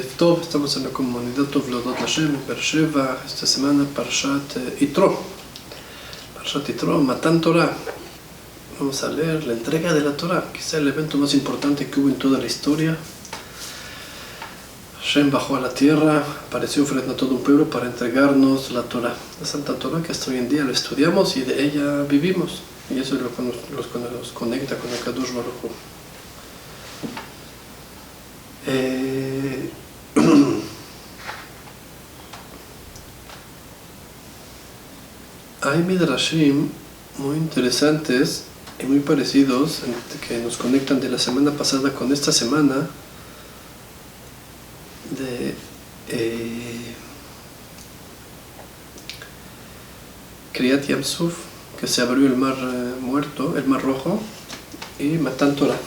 Tov, estamos en la comunidad Tovlodot Hashem en Beersheba. Esta semana Parshat Yitro. Parshat Yitro, Matan Torah. Vamos a leer la entrega de la Torah, quizá el evento más importante que hubo en toda la historia. Hashem bajó a la tierra, apareció frente a todo un pueblo para entregarnos la Torah, la Santa Torah, que hasta hoy en día la estudiamos y de ella vivimos. Y eso es lo que nos conecta con el Kadosh Baruj Hu. Hay midrashim muy interesantes y muy parecidos que nos conectan de la semana pasada con esta semana de Kriyat Yam Suf, que se abrió el mar muerto, el mar rojo, y Matan Torah,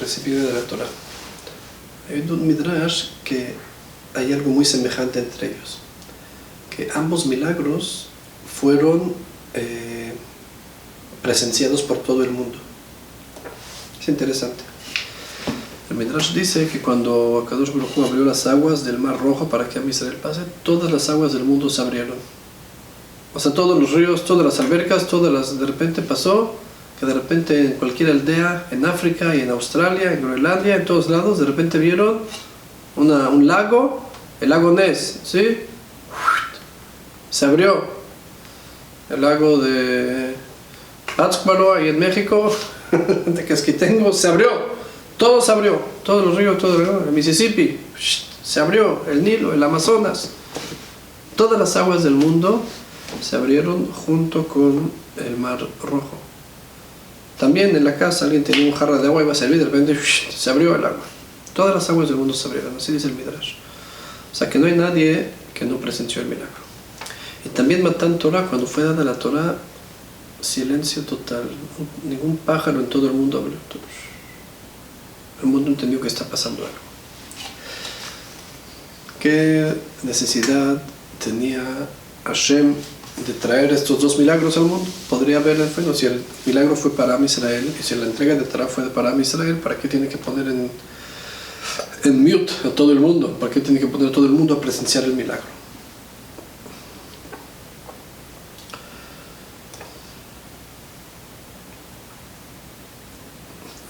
recibida de la Torah. Hay un midrash que hay algo muy semejante entre ellos, que ambos milagros fueron presenciados por todo el mundo. Es interesante. El midrash dice que cuando Akadosh Baruj Hu abrió las aguas del mar rojo para que Am Israel pase, todas las aguas del mundo se abrieron. O sea, todos los ríos, todas las albercas, de repente pasó que de repente en cualquier aldea, en África y en Australia, en Groenlandia, en todos lados, de repente vieron un lago, el lago Ness, ¿sí? Se abrió. El lago de Pátzcuaro, ahí en México, de Casquitengo, se abrió. Todo se abrió. Todos los ríos, el Mississippi, se abrió. El Nilo, el Amazonas. Todas las aguas del mundo se abrieron junto con el mar rojo. También en la casa alguien tenía un jarro de agua y iba a servir, de repente se abrió el agua. Todas las aguas del mundo se abrieron, así dice el Midrash. O sea que no hay nadie que no presenció el milagro. Y también Matan Torah, cuando fue dada la Torah, silencio total. Ningún pájaro en todo el mundo habló. El mundo entendió que está pasando algo. ¿Qué necesidad tenía Hashem de traer estos dos milagros al mundo? Podría haber, bueno, si el milagro fue para Am Israel y si la entrega de Torah fue para Am Israel, ¿para qué tiene que poner en mute a todo el mundo? ¿Para qué tiene que poner a todo el mundo a presenciar el milagro?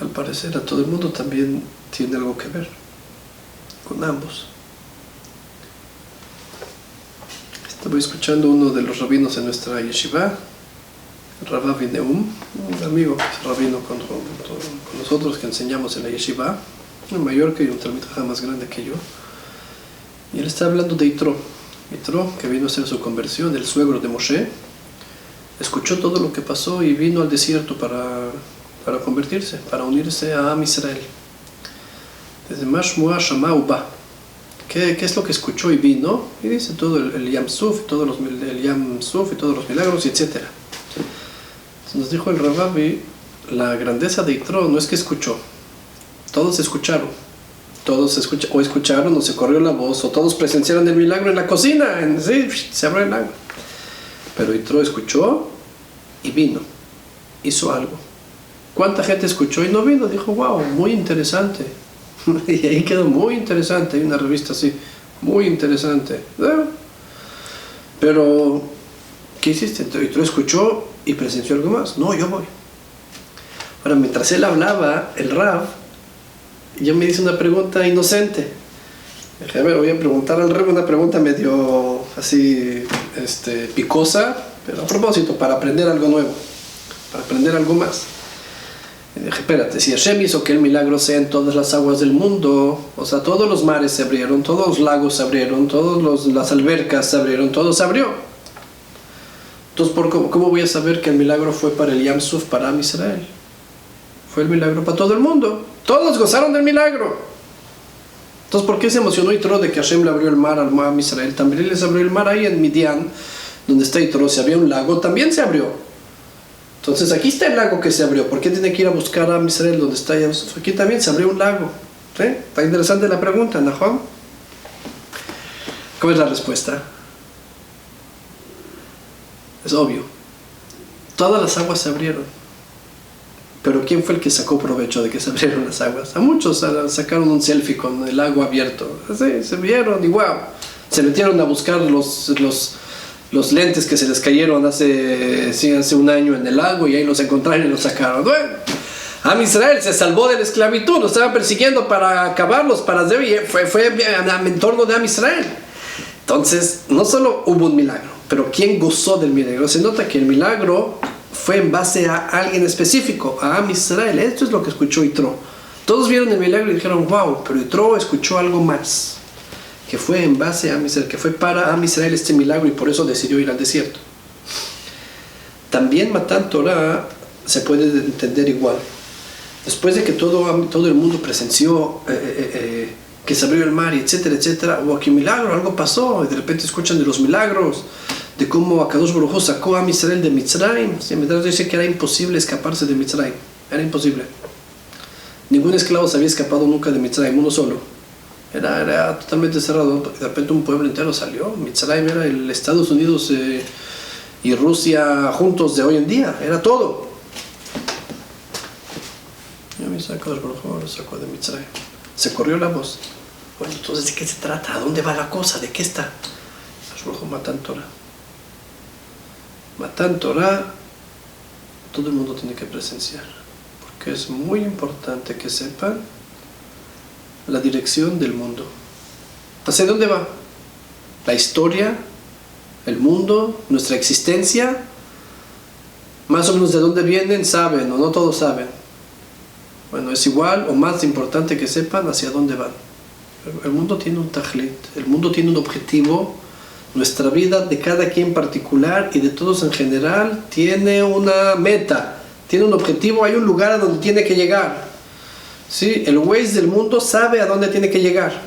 Al parecer a todo el mundo también tiene algo que ver con ambos. Estaba escuchando uno de los rabinos en nuestra yeshiva, Rav Avi Neum, un amigo que es rabino con nosotros que enseñamos en la yeshiva, en Mallorca, y un talmid jajam más grande que yo. Y él está hablando de Yitro, que vino a hacer su conversión, el suegro de Moshe. Escuchó todo lo que pasó y vino al desierto para convertirse, para unirse a Am Israel. Desde Mashmua Shama Uba. ¿Qué es lo que escuchó y vino? Y dice todo el Yam Suf, y todos los milagros, etc. Entonces nos dijo el Rav Avi, la grandeza de Yitro no es que escuchó. Todos escucharon. O escucharon, o se corrió la voz, o todos presenciaron el milagro en la cocina. Se abrió el agua. Pero Yitro escuchó y vino. Hizo algo. ¿Cuánta gente escuchó y no vino? Dijo, wow, muy interesante. Y ahí quedó muy interesante. Hay una revista así, muy interesante. Pero, ¿qué hiciste? ¿Y tú escuchó y presenció algo más? No, yo voy. Ahora, mientras él hablaba, el Rav, yo me hice una pregunta inocente. Dije, a ver, voy a preguntar al Rav una pregunta medio así, picosa, pero a propósito, para aprender algo nuevo, para aprender algo más. Y dije, espérate, si Hashem hizo que el milagro sea en todas las aguas del mundo, o sea, todos los mares se abrieron, todos los lagos se abrieron, las albercas se abrieron, todo se abrió. Entonces, ¿cómo voy a saber que el milagro fue para el Yam Suf, para Am Israel? Fue el milagro para todo el mundo. Todos gozaron del milagro. Entonces, ¿por qué se emocionó Yitro de que Hashem le abrió el mar al Am Israel? También les abrió el mar ahí en Midian, donde está Yitro. Si había un lago, también se abrió. Entonces aquí está el lago que se abrió. ¿Por qué tiene que ir a buscar a Israel donde está Yam Suf? Aquí también se abrió un lago. ¿Sí? Está interesante la pregunta, ¿no? ¿Cuál es la respuesta? Es obvio. Todas las aguas se abrieron. Pero ¿quién fue el que sacó provecho de que se abrieron las aguas? A muchos sacaron un selfie con el agua abierto. Así, se vieron y wow. Se metieron a buscar los lentes que se les cayeron hace un año en el lago y ahí los encontraron y los sacaron. Bueno, Am Israel se salvó de la esclavitud, los estaban persiguiendo para acabarlos, para hacer, y fue en torno de Am Israel. Entonces, no solo hubo un milagro, pero ¿quién gozó del milagro? Se nota que el milagro fue en base a alguien específico, a Am Israel. Esto es lo que escuchó Yitro. Todos vieron el milagro y dijeron, wow, pero Yitro escuchó algo más, que fue en base a Am Israel, que fue para Am Israel este milagro y por eso decidió ir al desierto. También Matan Torah se puede entender igual. Después de que todo el mundo presenció que se abrió el mar, y etcétera, etcétera, hubo aquí un milagro, algo pasó, y de repente escuchan de los milagros, de cómo Akadosh Baruj Hu sacó a Am Israel de Mitzrayim. Sí, Midrash dice que era imposible escaparse de Mitzrayim, era imposible. Ningún esclavo se había escapado nunca de Mitzrayim, uno solo. Era totalmente cerrado, de repente un pueblo entero salió. Mitzrayim era el Estados Unidos y Rusia juntos de hoy en día, era todo. Y a mí Akadosh Baruj Hu lo sacó de Mitzrayim. Se corrió la voz. Bueno, entonces, ¿de qué se trata? ¿A dónde va la cosa? ¿De qué está? Akadosh Baruj Hu, Matan Torah. Matan Torah, todo el mundo tiene que presenciar, porque es muy importante que sepan la dirección del mundo. ¿Hacia dónde va? La historia, el mundo, nuestra existencia, más o menos de dónde vienen, saben, o no todos saben. Bueno, es igual o más importante que sepan hacia dónde van. El mundo tiene un tajlit, el mundo tiene un objetivo. Nuestra vida de cada quien particular y de todos en general tiene una meta, tiene un objetivo, hay un lugar a donde tiene que llegar. ¿Sí? El Waze del mundo sabe a dónde tiene que llegar.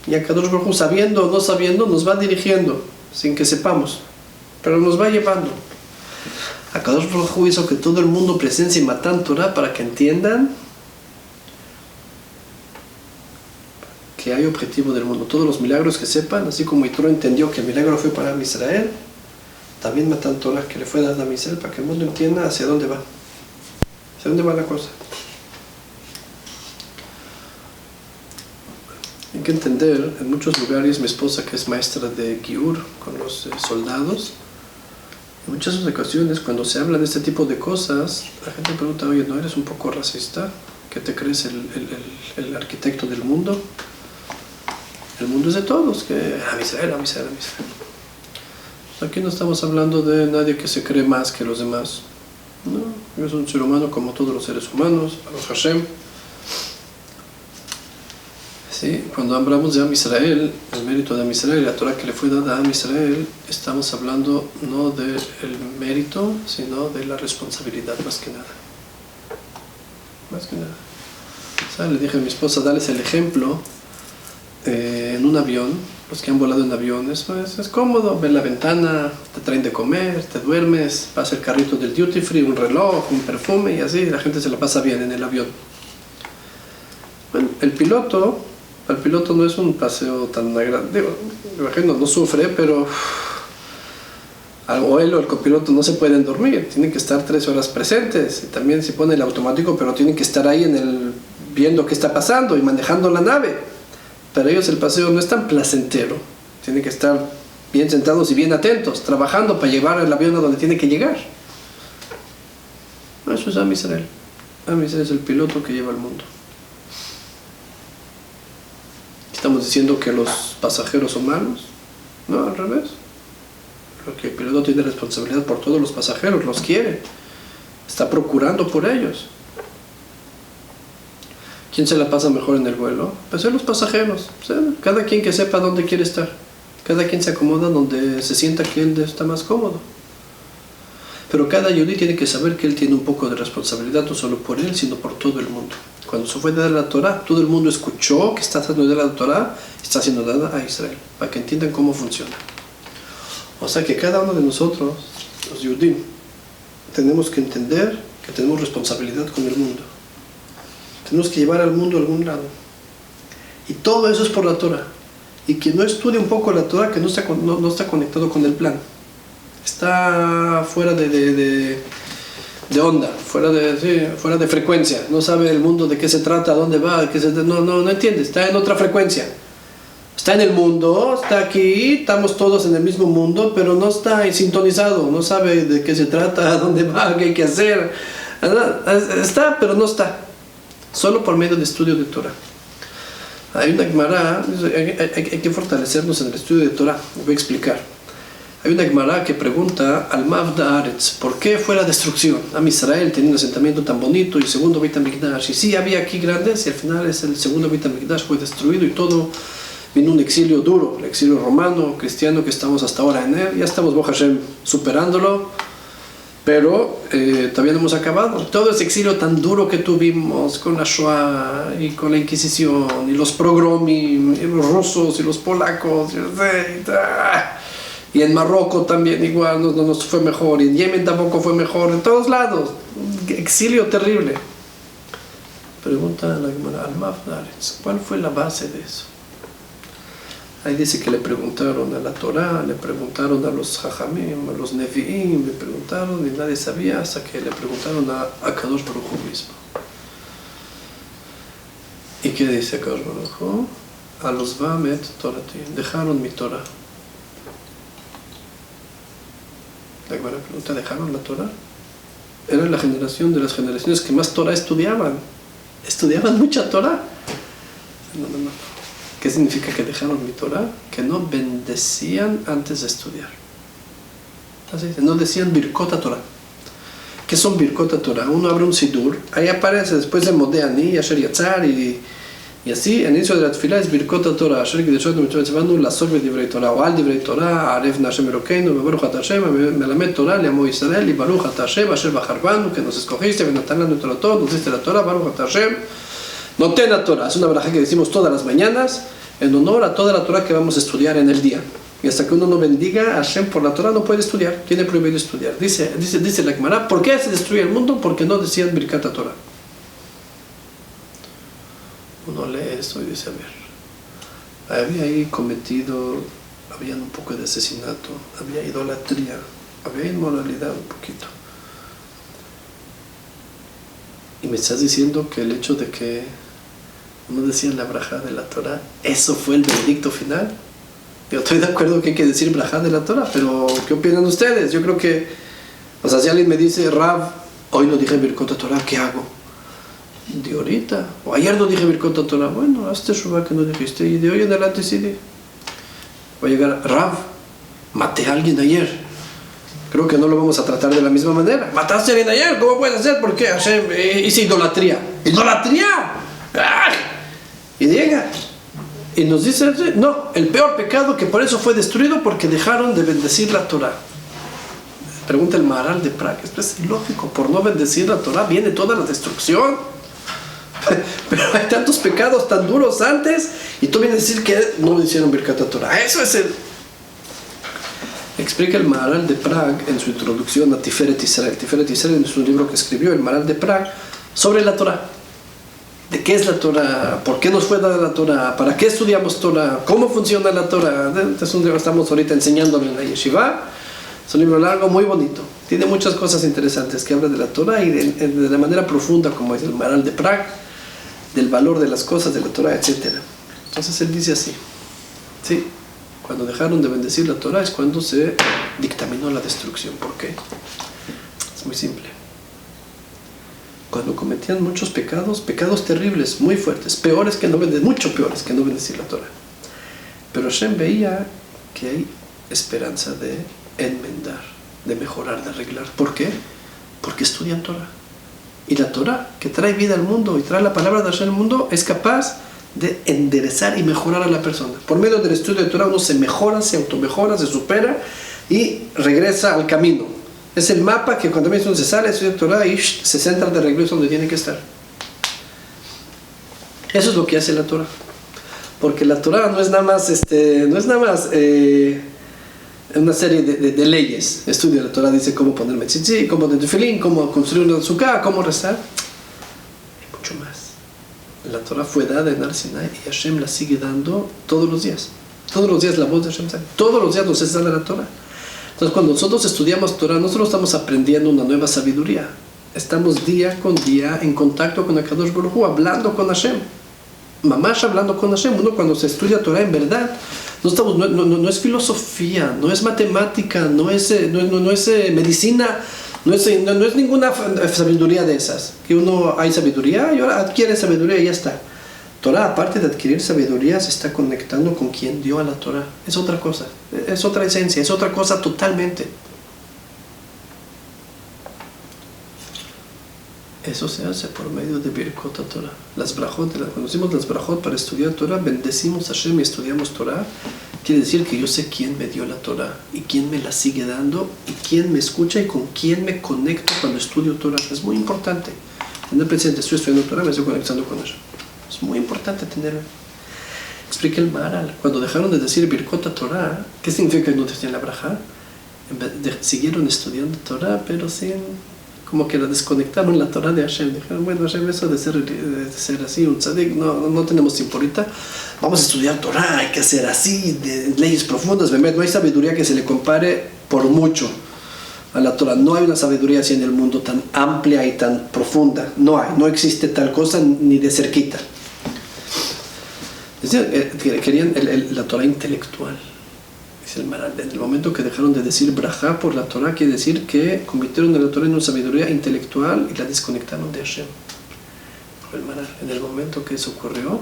Y Akadosh Baruj Hu, sabiendo o no sabiendo, nos va dirigiendo, sin que sepamos, pero nos va llevando. Akadosh Baruj Hu hizo que todo el mundo presencie Matan Torah para que entiendan que hay objetivo del mundo. Todos los milagros que sepan, así como Yitro entendió que el milagro fue para Israel, también Matan Torah que le fue dada a Israel para que el mundo entienda hacia dónde va. Hacia dónde va la cosa. Hay que entender, en muchos lugares, mi esposa que es maestra de Giur con los soldados, en muchas ocasiones cuando se habla de este tipo de cosas, la gente pregunta, oye, ¿no eres un poco racista? ¿Qué te crees el arquitecto del mundo? El mundo es de todos, que Am Israel, Am Israel, Am Israel. Aquí no estamos hablando de nadie que se cree más que los demás. No, es un ser humano como todos los seres humanos, Baruch Hashem. Sí, cuando hablamos de Am Israel, el mérito de Am Israel, la Torah que le fue dada a Am Israel, estamos hablando no del mérito, sino de la responsabilidad, más que nada. Más que nada. O sea, le dije a mi esposa, dales el ejemplo en un avión. Los que han volado en aviones, pues es cómodo, ver la ventana, te traen de comer, te duermes, pasa el carrito del duty free, un reloj, un perfume y así, la gente se la pasa bien en el avión. Bueno, el piloto no es un paseo tan agradable, me imagino, no sufre, pero o él o el copiloto no se pueden dormir, tienen que estar 3 horas presentes, y también se pone el automático, pero tienen que estar ahí viendo qué está pasando y manejando la nave. Para ellos el paseo no es tan placentero, tienen que estar bien sentados y bien atentos, trabajando para llevar el avión a donde tiene que llegar. Eso es Am Israel. Am Israel es el piloto que lleva el mundo. ¿Estamos diciendo que los pasajeros son malos? No, al revés. Porque el piloto tiene responsabilidad por todos los pasajeros, los quiere, está procurando por ellos. ¿Quién se la pasa mejor en el vuelo? Pues son los pasajeros. O sea, cada quien que sepa dónde quiere estar. Cada quien se acomoda donde se sienta que él está más cómodo. Pero cada yudí tiene que saber que él tiene un poco de responsabilidad, no solo por él, sino por todo el mundo. Cuando se fue dada la Torah, todo el mundo escuchó que está siendo dada la Torah, está siendo dada a Israel, para que entiendan cómo funciona. O sea que cada uno de nosotros, los yudí, tenemos que entender que tenemos responsabilidad con el mundo. Tenemos que llevar al mundo a algún lado. Y todo eso es por la Torah. Y quien no estudia un poco la Torah, que no está conectado con el plan, está fuera de de onda, fuera de frecuencia. No sabe el mundo de qué se trata, a dónde va, no entiende, está en otra frecuencia. Está en el mundo, está aquí, estamos todos en el mismo mundo, pero no está sintonizado, no sabe de qué se trata, a dónde va, qué hay que hacer. Está, pero no está. Solo por medio de estudio de Torah. Hay una Gemara, hay que fortalecernos en el estudio de Torah. Voy a explicar. Hay una Gemara que pregunta al Mavda Aretz, ¿por qué fue la destrucción? Am Israel tenía un asentamiento tan bonito y el segundo Beit HaMikdash. Y sí, había aquí grandes y al final el segundo Beit HaMikdash fue destruido y todo. Vino un exilio duro, el exilio romano, cristiano, que estamos hasta ahora en él. Ya estamos, Baruch Hashem, superándolo, pero todavía no hemos acabado. Todo ese exilio tan duro que tuvimos con la Shoah y con la Inquisición, y los pogromim, y los rusos y los polacos, y en Marruecos también igual no nos fue mejor, y en Yemen tampoco fue mejor, en todos lados. Exilio terrible. Pregunta a la Gemara al Mavda, ¿cuál fue la base de eso? Ahí dice que le preguntaron a la Torah, le preguntaron a los Jajamim, a los Nevi'im, le preguntaron y nadie sabía hasta que le preguntaron a Kadosh Baruj Hu mismo. ¿Y qué dice Kadosh Baruj Hu? A los Vamet Torati, dejaron mi Torah. La Gemara pregunta, ¿dejaron la Torah? Era la generación de las generaciones que más Torah estudiaban. Estudiaban mucha Torah. No. ¿Qué significa que dejaron mi Torah? Que no bendecían antes de estudiar. Así dice, no decían Birkot Torah. ¿Qué son Birkot Torah? Uno abre un Sidur, ahí aparece después de Modeani, Asher Yatzar y así, el inicio de la tefilá es Birkot Torah, Asher Kideshot Mitzvanu, la Sorbe Divrei Torah, o Al Divrei Torah, Aref Nashem Elokeinu, Baruch Ata Hashem, Melamed Torah, Leamo Israel, y Baruch Ata Hashem, Asher Bacharbanu, que nos escogiste, Benatán nuestro Torah, nos diste la Torah, Baruch Ata Hashem. Noté la Torah, es una braja que decimos todas las mañanas en honor a toda la Torah que vamos a estudiar en el día. Y hasta que uno no bendiga a Hashem por la Torah no puede estudiar, tiene prohibido estudiar. Dice la Gemara, ¿por qué se destruye el mundo? Porque no decían Birkat Torah. Uno lee esto y dice, a ver, había ahí había un poco de asesinato, había idolatría, había inmoralidad un poquito. Y me estás diciendo que el hecho de que no decían la braja de la Torah, ¿eso fue el veredicto final? Yo estoy de acuerdo que hay que decir braja de la Torah, pero ¿qué opinan ustedes? Yo creo que, o sea, si alguien me dice, Rav, hoy no dije Birkot Torah, ¿qué hago? De ahorita, o ayer no dije Birkot Torah, bueno, hazte shuvá que no dijiste, y de hoy en adelante sí di. Va a llegar, Rav, maté a alguien ayer. Creo que no lo vamos a tratar de la misma manera. ¿Mataste a alguien ayer? ¿Cómo puedes hacer? ¿Por qué? Hashem hice idolatría. ¿Idolatría? ¡Ah! Y llega y nos dice, no, el peor pecado, que por eso fue destruido, porque dejaron de bendecir la Torah. Pregunta el Maharal de Prague, esto es ilógico, por no bendecir la Torah viene toda la destrucción. Pero hay tantos pecados tan duros antes y tú vienes a decir que no hicieron Birkat Torah. Eso es explica el Maharal de Prague en su introducción a Tiferet Israel. Tiferet Israel es un libro que escribió el Maharal de Prague sobre la Torah. ¿De qué es la Torah? ¿Por qué nos fue dada la Torah? ¿Para qué estudiamos Torah? ¿Cómo funciona la Torah? Es un libro que estamos ahorita enseñándolo en la yeshiva. Es un libro largo, muy bonito. Tiene muchas cosas interesantes que habla de la Torah y de la manera profunda, como es el Maharal de Prague, del valor de las cosas, de la Torah, etc. Entonces él dice así, ¿sí? Cuando dejaron de bendecir la Torah es cuando se dictaminó la destrucción. ¿Por qué? Es muy simple. Cuando cometían muchos pecados terribles, muy fuertes, peores que no bendecir, mucho peores que no bendecir la Torah. Pero Hashem veía que hay esperanza de enmendar, de mejorar, de arreglar. ¿Por qué? Porque estudian Torah. Y la Torah, que trae vida al mundo y trae la palabra de Hashem al mundo, es capaz de enderezar y mejorar a la persona. Por medio del estudio de Torah uno se mejora, se automejora, se supera y regresa al camino. Es el mapa que cuando uno se sale, estudia Torah y se centra de regreso donde tiene que estar. Eso es lo que hace la Torah. Porque la Torah no es nada más, una serie de leyes. Estudia la Torah, dice cómo poner metzitzit, cómo poner tefilín, cómo construir una azúcar, cómo rezar. Hay mucho más. La Torah fue dada en Har Sinai y Hashem la sigue dando todos los días. Todos los días la voz de Hashem sale. Todos los días nos es dada la Torah. Entonces cuando nosotros estudiamos Torah, nosotros estamos aprendiendo una nueva sabiduría. estamos día con día en contacto con Akadosh Baruj Hu, hablando con Hashem. Mamash hablando con Hashem. Uno cuando se estudia Torah en verdad, no es filosofía, no es matemática, no es medicina, no es ninguna sabiduría de esas. Que uno hay sabiduría y ahora adquiere sabiduría y ya está. Torah, aparte de adquirir sabiduría, se está conectando con quien dio a la Torah. Es otra cosa, es otra esencia, es otra cosa totalmente. Eso se hace por medio de Birkot Torah. Las brajot, cuando decimos las brajot para estudiar Torah, bendecimos a Hashem y estudiamos Torah. Quiere decir que yo sé quién me dio la Torah y quién me la sigue dando y quién me escucha y con quién me conecto cuando estudio Torah. Es muy importante. Tener presente, estoy estudiando Torah, me estoy conectando con Hashem. Es muy importante tenerlo. Explica el Maharal. Cuando dejaron de decir Birkot Torah, ¿qué significa que no decían la braja? Siguieron estudiando Torah, pero sin... como que la desconectaron la Torah de Hashem. Dijeron, bueno, Hashem, eso de ser así, un tzadik, no tenemos tiempo ahorita. Vamos a estudiar Torah, hay que ser así, de leyes profundas. No hay sabiduría que se le compare por mucho a la Torah. No hay una sabiduría así en el mundo tan amplia y tan profunda. No existe tal cosa ni de cerquita. Es decir, querían la Torah intelectual. El Maharal, en el momento que dejaron de decir brajá por la Torah, quiere decir que convirtieron a la Torah en una sabiduría intelectual y la desconectaron de Hashem. Por el Maharal, en el momento que eso ocurrió,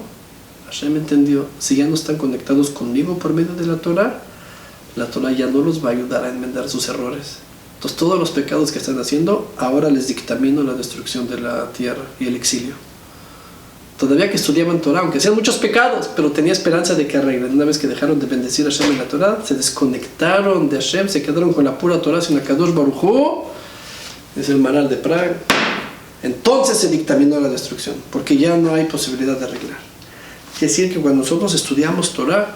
Hashem entendió, si ya no están conectados conmigo por medio de la Torah ya no los va a ayudar a enmendar sus errores. Entonces todos los pecados que están haciendo, ahora les dictamino la destrucción de la tierra y el exilio. Todavía que estudiaban Torah, aunque sean muchos pecados, pero tenía esperanza de que arreglen. Una vez que dejaron de bendecir a Hashem en la Torah, se desconectaron de Hashem, se quedaron con la pura Torah sin Akadosh Baruj Hu, es el Maharal de Praga. Entonces se dictaminó la destrucción, porque ya no hay posibilidad de arreglar. Quiere decir que cuando nosotros estudiamos Torah,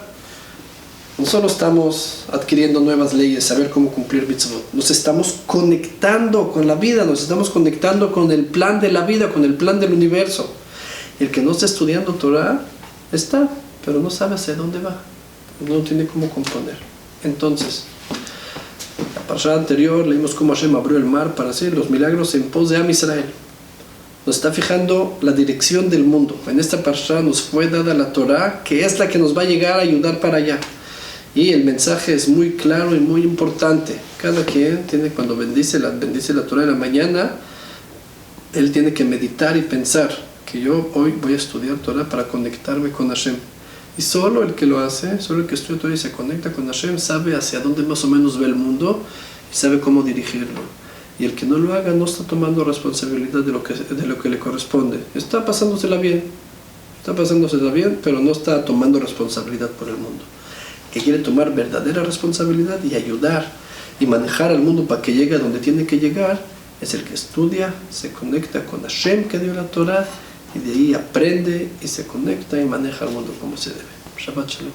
no solo estamos adquiriendo nuevas leyes, saber cómo cumplir mitzvot, nos estamos conectando con la vida, nos estamos conectando con el plan de la vida, con el plan del universo. El que no está estudiando Torah está, pero no sabe hacia dónde va, no tiene cómo componer. Entonces, la parashá anterior leímos cómo Hashem abrió el mar para hacer los milagros en pos de Am Israel. Nos está fijando la dirección del mundo. En esta parashá nos fue dada la Torah, que es la que nos va a llegar a ayudar para allá. Y el mensaje es muy claro y muy importante. Cada quien tiene, cuando bendice la Torah en la mañana, él tiene que meditar y pensar que yo hoy voy a estudiar Torah para conectarme con Hashem. Y solo el que lo hace, solo el que estudia Torah y se conecta con Hashem, sabe hacia dónde más o menos ve el mundo y sabe cómo dirigirlo. Y el que no lo haga no está tomando responsabilidad de lo que le corresponde. Está pasándosela bien, pero no está tomando responsabilidad por el mundo. Que quiere tomar verdadera responsabilidad y ayudar y manejar al mundo para que llegue a donde tiene que llegar, es el que estudia, se conecta con Hashem que dio la Torah, y de ahí aprende y se conecta y maneja el mundo como se debe. Shabbat Shalom.